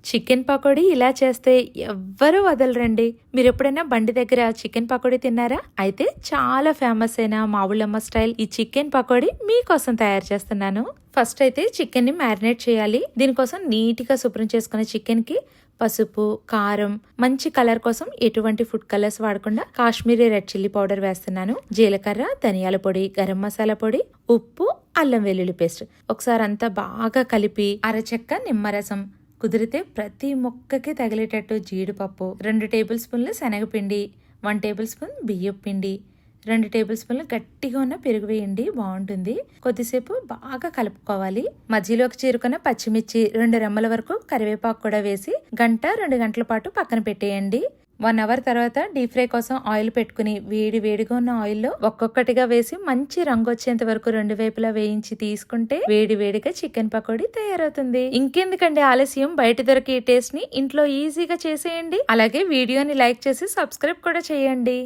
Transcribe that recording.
Chicken pakodi ఇలా చేస్తే ఎవ్వరూ వదలరండి. మీరు ఎప్పుడైనా బండి దగ్గర చికెన్ పకోడీ తిన్నారా? అయితే చాలా ఫేమస్ అయిన మా ఊళ్ళమ్మ స్టైల్ ఈ చికెన్ పకోడీ మీకోసం తయారు చేస్తున్నాను. ఫస్ట్ అయితే చికెన్ ని మ్యారినేట్ చేయాలి. దీనికోసం నీట్గా శుభ్రం చేసుకున్న చికెన్ కి పసుపు, కారం, మంచి కలర్ కోసం ఎటువంటి ఫుడ్ కలర్స్ వాడకుండా కాశ్మీరీ రెడ్ చిల్లీ పౌడర్ వేస్తున్నాను. జీలకర్ర, ధనియాల పొడి, గరం మసాలా పొడి, ఉప్పు, అల్లం వెల్లుల్లి పేస్ట్ ఒకసారి అంతా బాగా కలిపి అరచెక్క నిమ్మరసం, కుదిరితే ప్రతి మొక్కకి తగిలేటట్టు జీడిపప్పు, 2 టేబుల్ స్పూన్లు శనగపిండి, 1 టేబుల్ స్పూన్ బియ్యం పిండి, 2 టేబుల్ స్పూన్లు గట్టిగా ఉన్న పెరుగు వేయండి, బాగుంటుంది. కొద్దిసేపు బాగా కలుపుకోవాలి. మధ్యలోకి చీరుకున్న పచ్చిమిర్చి, 2 రెమ్మల వరకు కరివేపాకు కూడా వేసి 2 గంటల పాటు పక్కన పెట్టేయండి. 1 అవర్ తర్వాత డీప్ ఫ్రై కోసం ఆయిల్ పెట్టుకుని వేడిగా ఉన్న ఆయిల్లో ఒక్కొక్కటిగా వేసి మంచి రంగు వచ్చేంత వరకు 2 వైపులా వేయించి తీసుకుంటే వేడిగా చికెన్ పకోడీ తయారవుతుంది. ఇంకెందుకండి ఆలస్యం, బయట దొరికే టేస్ట్ ని ఇంట్లో ఈజీగా చేసేయండి. అలాగే వీడియోని లైక్ చేసి సబ్స్క్రైబ్ కూడా చేయండి.